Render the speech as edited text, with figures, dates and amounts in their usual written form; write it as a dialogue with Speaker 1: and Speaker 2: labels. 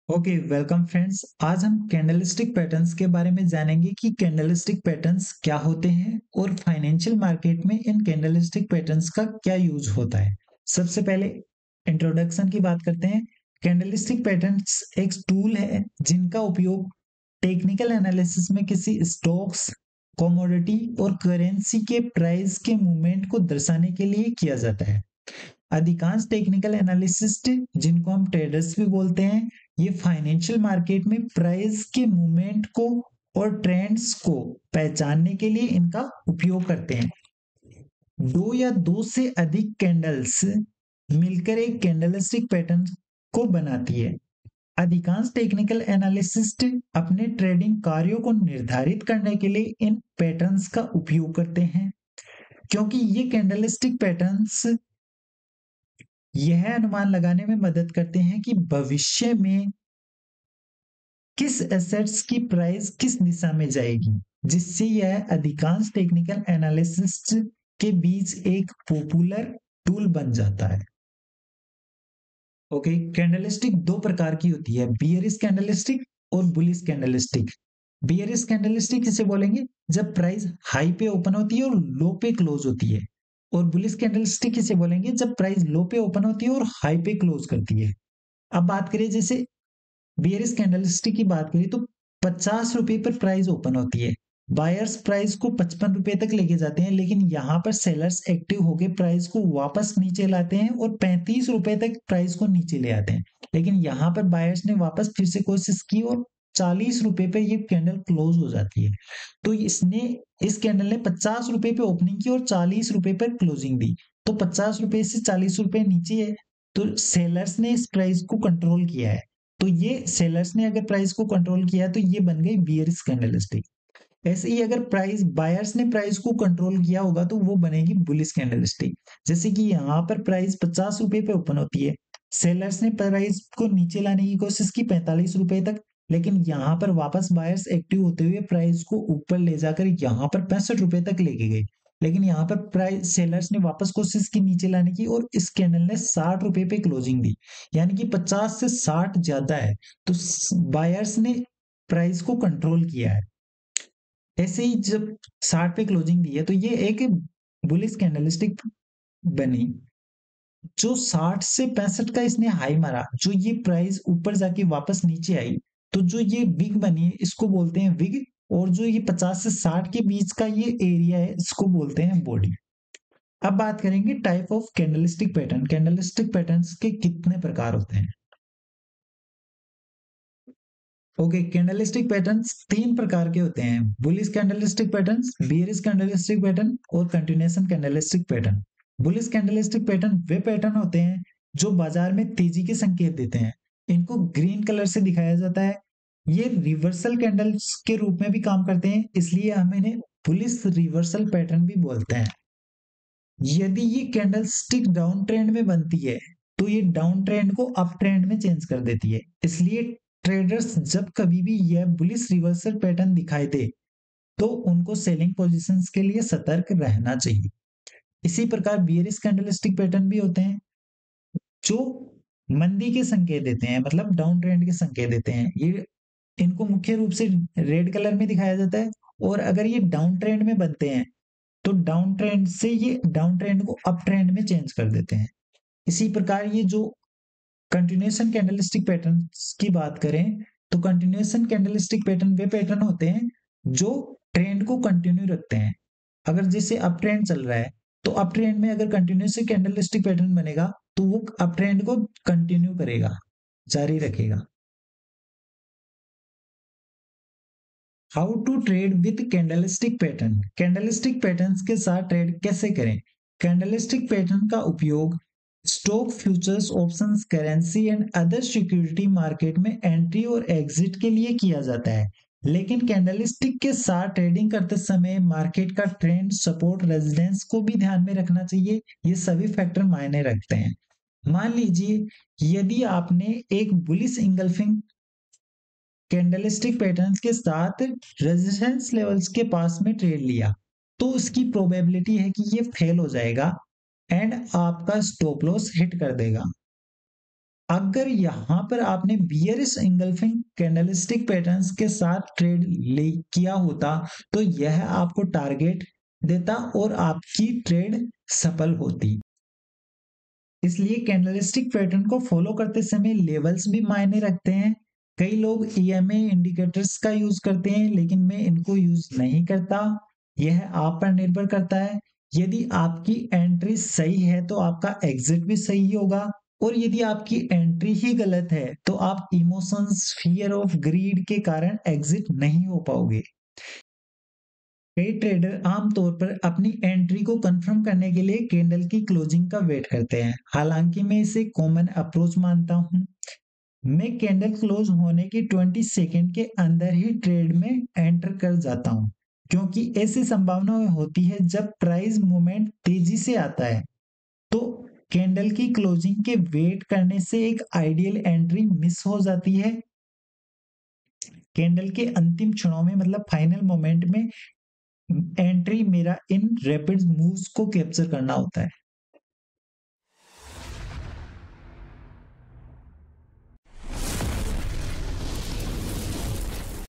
Speaker 1: Okay, welcome friends. आज हम candlestick patterns के बारे में जानेंगे कि कैंडलस्टिक पैटर्न्स क्या होते हैं और फाइनेंशियल मार्केट में इन कैंडलस्टिक पैटर्न्स का क्या यूज होता है। सबसे पहले इंट्रोडक्शन की बात करते हैं। कैंडलस्टिक पैटर्न्स एक टूल है जिनका उपयोग टेक्निकल एनालिसिस में किसी स्टॉक्स, कमोडिटी और करेंसी के प्राइस के मूवमेंट को दर्शाने के लिए किया जाता है। अधिकांश टेक्निकल एनालिसिस्ट, जिनको हम ट्रेडर्स भी बोलते हैं, ये फाइनेंशियल मार्केट में प्राइस के मूवमेंट को और ट्रेंड्स को पहचानने के लिए इनका उपयोग करते हैं। दो या दो से अधिक कैंडल्स मिलकर एक कैंडलस्टिक पैटर्न को बनाती है। अधिकांश टेक्निकल एनालिसिस्ट अपने ट्रेडिंग कार्यों को निर्धारित करने के लिए इन पैटर्न्स का उपयोग करते हैं, क्योंकि ये कैंडलस्टिक पैटर्न्स यह अनुमान लगाने में मदद करते हैं कि भविष्य में किस एसेट्स की प्राइस किस दिशा में जाएगी, जिससे यह अधिकांश टेक्निकल एनालिसिस्ट के बीच एक पॉपुलर टूल बन जाता है। ओके, कैंडलस्टिक दो प्रकार की होती है, बियरिश कैंडलस्टिक और बुलिश कैंडलस्टिक। बियरिश कैंडलस्टिक किसे बोलेंगे? जब प्राइस हाई पे ओपन होती है और लो पे क्लोज होती है। और बुलिश कैंडलस्टिक किसे बोलेंगे? जब प्राइस लो पे ओपन होती है और हाई पे क्लोज करती है। अब बात करें, जैसे बियरिश कैंडलस्टिक की बात करें तो 50 रुपए पर प्राइस ओपन होती है। बायर्स प्राइस को 55 रुपए तक लेके जाते हैं, लेकिन यहाँ पर सेलर्स एक्टिव होकर प्राइस को वापस नीचे लाते हैं और 35 रुपए तक प्राइस को नीचे ले आते हैं। लेकिन यहाँ पर बायर्स ने वापस फिर से कोशिश की और 40 रुपए पे ये कैंडल क्लोज हो जाती है। तो इस कैंडल ने 50 रुपए पे ओपनिंग की और 40 रुपए पर क्लोजिंग दी। तो 50 रुपए से 40 रुपए नीचे है, तो सेलर्स ने इस प्राइस को कंट्रोल किया है। तो ये सेलर्स ने अगर प्राइस को कंट्रोल किया तो ये बन गई बियरिश कैंडलस्टिक। ऐसे ही अगर प्राइस बायर्स ने प्राइस को कंट्रोल किया होगा तो वो बनेगी बुलिश कैंडलस्टिक। जैसे कि यहाँ पर प्राइस 50 रुपए पे ओपन होती है, सेलर्स ने प्राइस को नीचे लाने की कोशिश की 45 रुपए तक, लेकिन यहाँ पर वापस बायर्स एक्टिव होते हुए प्राइस को ऊपर ले जाकर यहाँ पर 65 रुपए तक लेके गए। लेकिन यहाँ पर प्राइस सेलर्स ने वापस कोशिश की नीचे लाने की और इस कैंडल ने 60 रुपए पे क्लोजिंग दी, यानी कि 50 से 60 ज्यादा है। तो बायर्स ने प्राइस को कंट्रोल किया है। ऐसे ही जब 60 पे क्लोजिंग दी है तो ये एक बुलिश कैंडलस्टिक बनी। जो 60 से 65 का इसने हाई मारा, जो ये प्राइस ऊपर जाके वापस नीचे आई, तो जो ये विग बनी इसको बोलते हैं विग। और जो ये 50 से 60 के बीच का ये एरिया है इसको बोलते हैं बॉडी। अब बात करेंगे type of candlestick pattern. Candlestick patterns के कितने प्रकार होते हैं? ओके, कैंडलस्टिक पैटर्न्स तीन प्रकार के होते हैं, bullish candlestick patterns, bearish candlestick pattern और continuation candlestick pattern. Bullish candlestick pattern वे पैटर्न होते हैं जो बाजार में तेजी के संकेत देते हैं। इनको ग्रीन कलर से दिखाया जाता है। ये रिवर्सल कैंडल्स के रूप में भी काम करते हैं, इसलिए हम इन्हें बुलिश रिवर्सल पैटर्न भी बोलते हैं। यदि ये कैंडलस्टिक डाउन ट्रेंड में बनती है तो ये डाउन ट्रेंड को अप ट्रेंड में चेंज कर देती है। इसलिए ट्रेडर्स जब कभी भी यह बुलिश रिवर्सल पैटर्न दिखाई दे तो उनको सेलिंग पोजीशंस के लिए सतर्क रहना चाहिए। इसी प्रकार बियरिश कैंडलस्टिक पैटर्न भी होते हैं जो मंदी के संकेत देते हैं, मतलब डाउन ट्रेंड के संकेत देते हैं। ये इनको मुख्य रूप से रेड कलर में दिखाया जाता है। और अगर ये डाउन ट्रेंड में बनते हैं तो डाउन ट्रेंड से ये डाउन ट्रेंड को अप ट्रेंड में चेंज कर देते हैं। इसी प्रकार ये जो कंटिन्यूएशन कैंडलस्टिक पैटर्न की बात करें तो कंटिन्यूएशन कैंडलस्टिक पैटर्न वे पैटर्न होते हैं जो ट्रेंड को कंटिन्यू रखते हैं। अगर जैसे अप ट्रेंड चल रहा है तो अप ट्रेंड में अगर कंटिन्यूएशन कैंडलस्टिक पैटर्न बनेगा तो वो अप ट्रेंड को कंटिन्यू करेगा, जारी रखेगा। How to trade with candlestick pattern. Candlestick patterns के साथ ट्रेड कैसे करें? कैंडलस्टिक पैटर्न का उपयोग stock, futures, options, currency and other security market में एंट्री और एग्जिट के लिए किया जाता है। लेकिन कैंडलस्टिक के साथ ट्रेडिंग करते समय मार्केट का ट्रेंड, सपोर्ट, रेजिस्टेंस को भी ध्यान में रखना चाहिए। ये सभी फैक्टर मायने रखते हैं। मान लीजिए यदि आपने एक बुलिश इंगल्फिंग कैंडलस्टिक पैटर्न्स के साथ रेजिस्टेंस लेवल्स के पास में ट्रेड लिया तो इसकी प्रोबेबिलिटी है कि ये फेल हो जाएगा एंड आपका स्टॉप लॉस हिट कर देगा। अगर यहाँ पर आपने बियरिश इंगल्फिंग कैंडलस्टिक पैटर्न्स के साथ ट्रेड ले किया होता तो यह आपको टारगेट देता और आपकी ट्रेड सफल होती। इसलिए कैंडलस्टिक पैटर्न को फॉलो करते समय लेवल्स भी मायने रखते हैं। कई लोग ईएमए इंडिकेटर्स का यूज करते हैं, लेकिन मैं इनको यूज नहीं करता। यह आप पर निर्भर करता है। यदि आपकी एंट्री सही है तो आपका एग्जिट भी सही होगा, और यदि आपकी एंट्री ही गलत है तो आप इमोशंस, फियर ऑफ ग्रीड के कारण एग्जिट नहीं हो पाओगे। कई ट्रेडर आमतौर पर अपनी एंट्री को कंफर्म करने के लिए कैंडल की क्लोजिंग का वेट करते हैं। हालांकि मैं इसे कॉमन अप्रोच मानता हूं। मैं कैंडल क्लोज होने के 20 सेकंड के अंदर ही ट्रेड में एंटर कर जाता हूं, क्योंकि ऐसी संभावना होती है जब प्राइस मूवमेंट तेजी से आता है तो कैंडल की क्लोजिंग के वेट करने से एक आइडियल एंट्री मिस हो जाती है। कैंडल के अंतिम क्षणों में, मतलब फाइनल मोमेंट में, एंट्री मेरा इन रैपिड मूव्स को कैप्चर करना होता है।